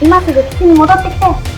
今すぐ基地に戻ってきて。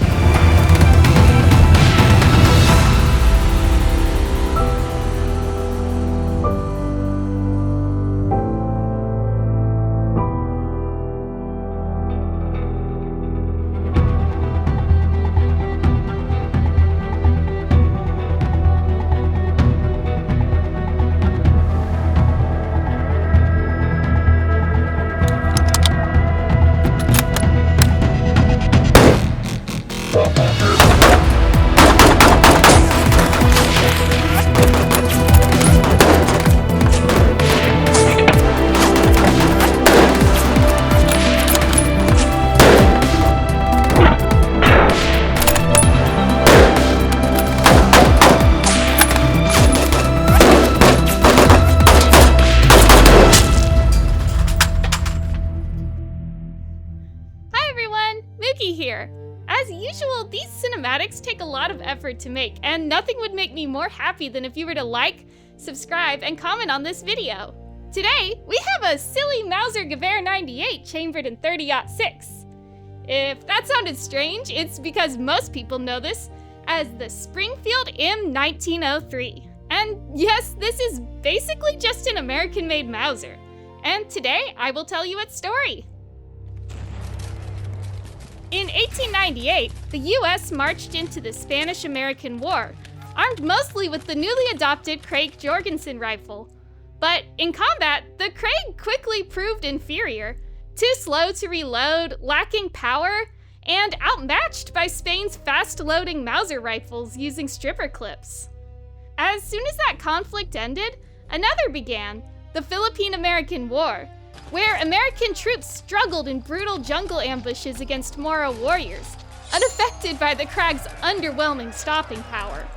Here. As usual, these cinematics take a lot of effort to make, and nothing would make me more happy than if you were to like, subscribe, and comment on this video. Today, we have a silly Mauser Gewehr 98 chambered in 30-06. If that sounded strange, it's because most people know this as the Springfield M1903. And yes, this is basically just an American-made Mauser. And today, I will tell you its story. In 1898, the US marched into the Spanish-American War, armed mostly with the newly adopted Craig Jorgensen rifle. But in combat, the Craig quickly proved inferior, too slow to reload, lacking power, and outmatched by Spain's fast-loading Mauser rifles using stripper clips. As soon as that conflict ended, another began, the Philippine-American War, where American troops struggled in brutal jungle ambushes against Moro warriors, unaffected by the Krag's underwhelming stopping power.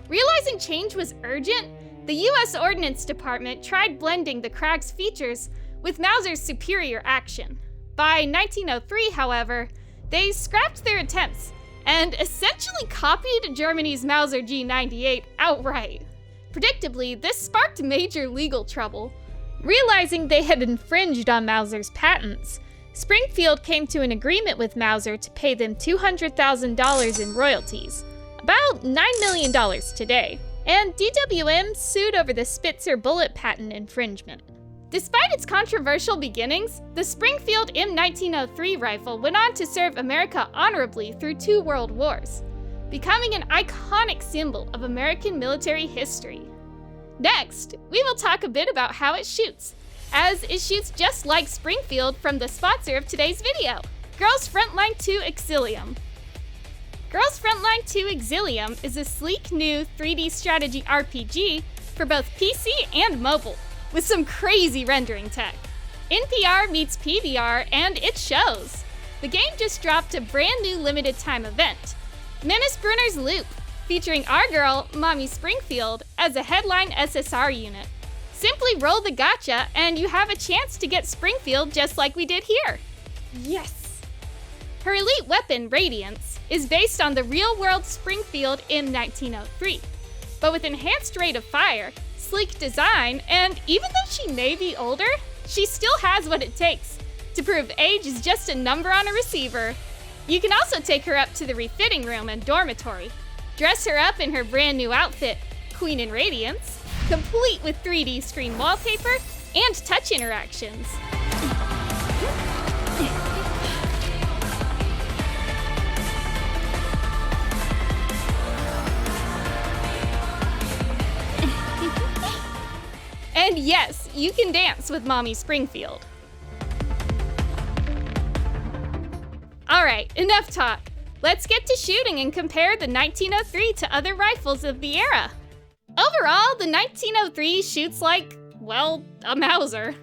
Realizing change was urgent, the US Ordnance Department tried blending the Krag's features with Mauser's superior action. By 1903, however, they scrapped their attempts and essentially copied Germany's Mauser G98 outright. Predictably, this sparked major legal trouble. Realizing they had infringed on Mauser's patents, Springfield came to an agreement with Mauser to pay them $200,000 in royalties, about $9 million today, and DWM sued over the Spitzer bullet patent infringement. Despite its controversial beginnings, the Springfield M1903 rifle went on to serve America honorably through 2 world wars, becoming an iconic symbol of American military history. Next, we will talk a bit about how it shoots, as it shoots just like Springfield from the sponsor of today's video, Girls Frontline 2 Exilium. Girls Frontline 2 Exilium is a sleek new 3D strategy RPG for both PC and mobile, with some crazy rendering tech. NPR meets PBR, and it shows. The game just dropped a brand new limited time event, Mímisbrunnr's Loop, featuring our girl, Mommy Springfield, as a headline SSR unit. Simply roll the gacha, and you have a chance to get Springfield just like we did here. Yes! Her elite weapon, Radiance, is based on the real-world Springfield M1903, but with enhanced rate of fire, sleek design, and even though she may be older, she still has what it takes to prove age is just a number on a receiver. You can also take her up to the refitting room and dormitory, dress her up in her brand new outfit, Queen in Radiance, complete with 3D screen wallpaper and touch interactions. And yes, you can dance with Mommy Springfield. Alright, enough talk. Let's get to shooting and compare the 1903 to other rifles of the era. Overall, the 1903 shoots like, well, a Mauser.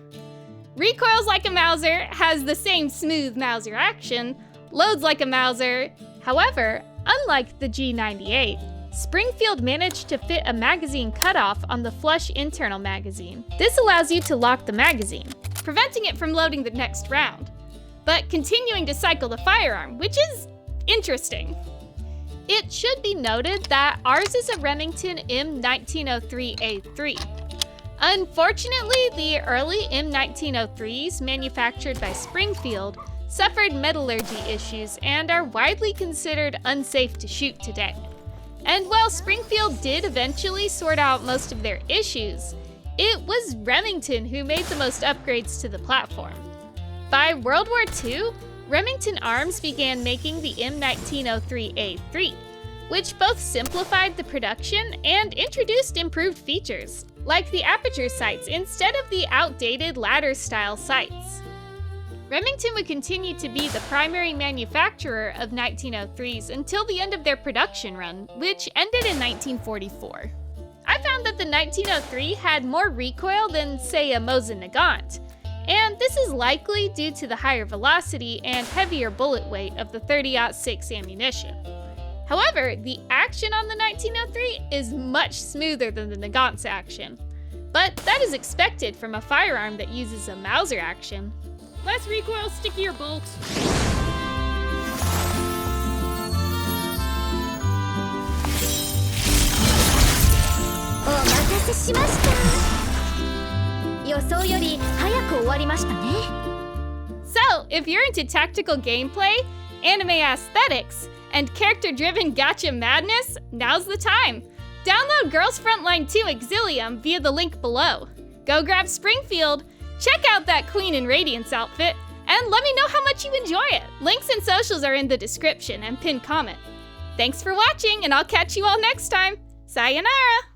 Recoils like a Mauser, has the same smooth Mauser action, loads like a Mauser. However, unlike the G98, Springfield managed to fit a magazine cutoff on the flush internal magazine. This allows you to lock the magazine, preventing it from loading the next round, but continuing to cycle the firearm, which is interesting. It should be noted that ours is a Remington M1903A3. Unfortunately, the early M1903s manufactured by Springfield suffered metallurgy issues and are widely considered unsafe to shoot today. And while Springfield did eventually sort out most of their issues, it was Remington who made the most upgrades to the platform. By World War II, Remington Arms began making the M1903A3, which both simplified the production and introduced improved features, like the aperture sights instead of the outdated ladder-style sights. Remington would continue to be the primary manufacturer of 1903s until the end of their production run, which ended in 1944. I found that the 1903 had more recoil than, say, a Mosin Nagant, and this is likely due to the higher velocity and heavier bullet weight of the 30-06 ammunition. However, the action on the 1903 is much smoother than the Nagant's action, but that is expected from a firearm that uses a Mauser action. Less recoil, stickier bolts. So, if you're into tactical gameplay, anime aesthetics, and character-driven gacha madness, now's the time! Download Girls Frontline 2 Exilium via the link below. Go grab Springfield, check out that Queen in Radiance outfit, and let me know how much you enjoy it. Links and socials are in the description and pinned comment. Thanks for watching, and I'll catch you all next time. Sayonara!